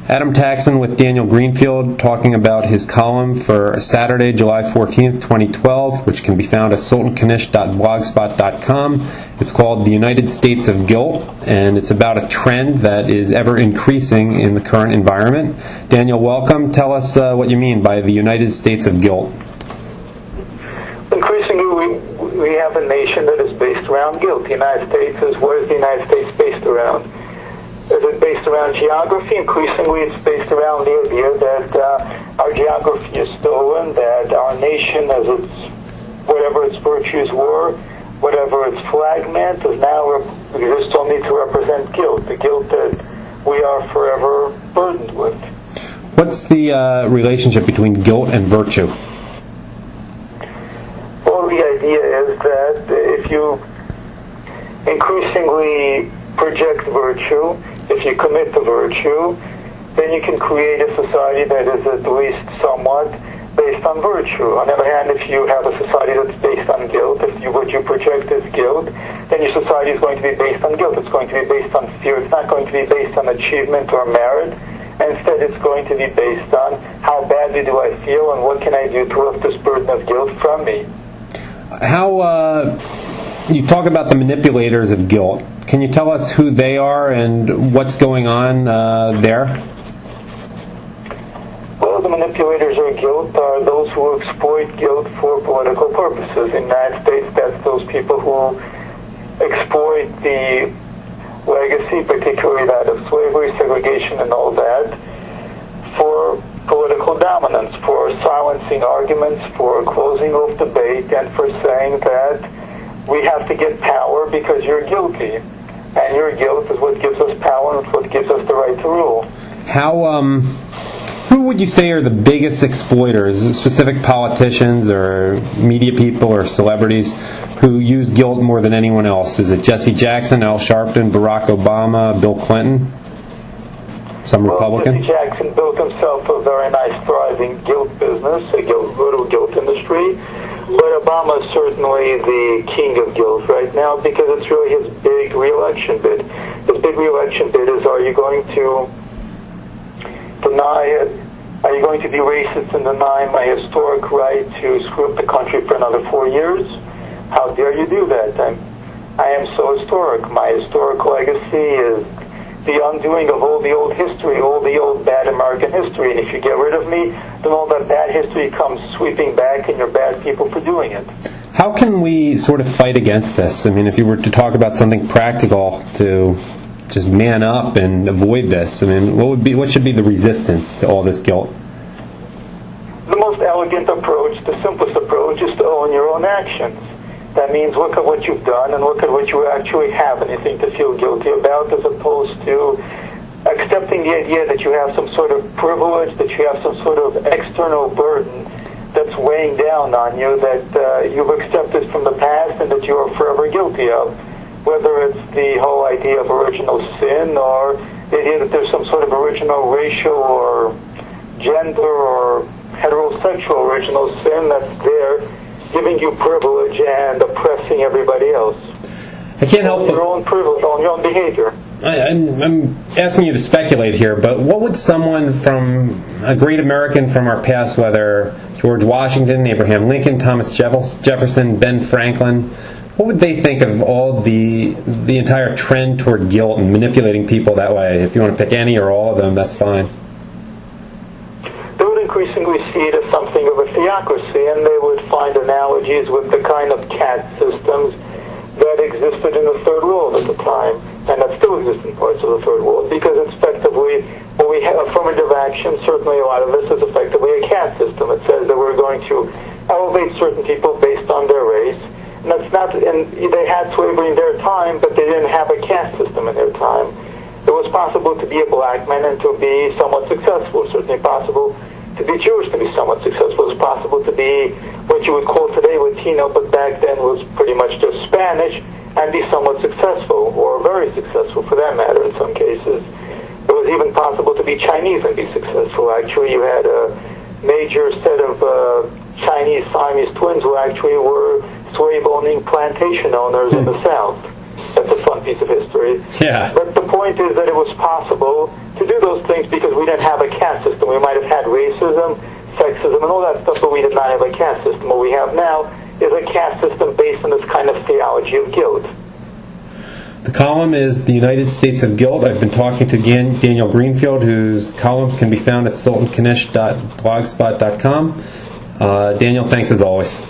Adam Taxin with Daniel Greenfield talking about his column for Saturday, July 14th, 2012, which can be found at sultankanish.blogspot.com. It's called The United States of Guilt, and it's about a trend that is ever increasing in the current environment. Daniel, welcome. Tell us what you mean by the United States of Guilt. Increasingly, we have a nation that is based around guilt. The United States is, what is the United States based around? Is it based around geography? Increasingly, it's based around the idea that our geography is stolen, that our nation, as its, whatever its virtues were, whatever its flag meant, is now exists only to represent guilt, the guilt that we are forever burdened with. What's the relationship between guilt and virtue? Well, the idea is that if you increasingly project virtue, if you commit to virtue, then you can create a society that is at least somewhat based on virtue. On the other hand, if you have a society that's based on guilt, if what you project is guilt, then your society is going to be based on guilt. It's going to be based on fear. It's not going to be based on achievement or merit. Instead, it's going to be based on how badly do I feel and what can I do to lift this burden of guilt from me. You talk about the manipulators of guilt. Can you tell us who they are and what's going on there? Well, the manipulators of guilt are those who exploit guilt for political purposes. In the United States, that's those people who exploit the legacy, particularly that of slavery, segregation, and all that, for political dominance, for silencing arguments, for closing off debate, and for saying that we have to get power because you're guilty. And your guilt is what gives us power and it's what gives us the right to rule. Who would you say are the biggest exploiters? Specific politicians or media people or celebrities who use guilt more than anyone else? Is it Jesse Jackson, Al Sharpton, Barack Obama, Bill Clinton? Some Republican? Jesse Jackson built himself a very nice, thriving guilt business, a little guilt industry. But Obama is certainly the king of guilt right now because it's really his big re-election bid. His big re-election bid is, are you going to deny it? Are you going to be racist and deny my historic right to screw up the country for another 4 years? How dare you do that? I am so historic. My historic legacy is the undoing of all the old history, all the old bad American history. And if you get rid of me, then all that bad history comes sweeping back and you're bad people for doing it. How can we sort of fight against this? I mean, if you were to talk about something practical to just man up and avoid this, I mean, what should be the resistance to all this guilt? The most elegant approach, the simplest approach, is to own your own actions. That means look at what you've done and look at what you actually have anything to feel guilty about, as opposed to accepting the idea that you have some sort of privilege, that you have some sort of external burden that's weighing down on you, that you've accepted from the past and that you are forever guilty of. Whether it's the whole idea of original sin or the idea that there's some sort of original racial or gender or heterosexual original sin that's there, giving you privilege and oppressing everybody else. I can't help your own privilege, on your own behavior. I'm asking you to speculate here, but what would someone from a great American from our past, whether George Washington, Abraham Lincoln, Thomas Jefferson, Ben Franklin, what would they think of all the entire trend toward guilt and manipulating people that way? If you want to pick any or all of them, that's fine. They would increasingly see it as something of a theocracy, and they would find analogies with the kind of caste systems that existed in the Third World at the time, and that still exist in parts of the Third World, because it's effectively, when we have affirmative action, certainly a lot of this is effectively a caste system. It says that we're going to elevate certain people based on their race, and that's not, and they had slavery in their time, but they didn't have a caste system in their time. It was possible to be a black man and to be somewhat successful, certainly possible to be Jewish to be somewhat successful. It's possible to be what you would call today Latino, but back then was pretty much just Spanish, and be somewhat successful, or very successful for that matter in some cases. It was even possible to be Chinese and be successful. Actually, you had a major set of Chinese Siamese twins who actually were slave-owning plantation owners in the South. That's a fun piece of history. Yeah. But the point is that it was possible to do those things because we didn't have a caste system. We might have had racism, sexism, and all that stuff, but we did not have a caste system. What we have now is a caste system based on this kind of theology of guilt. The column is The United States of Guilt. I've been talking to Daniel Greenfield, whose columns can be found at sultankanish.blogspot.com. Daniel, thanks as always.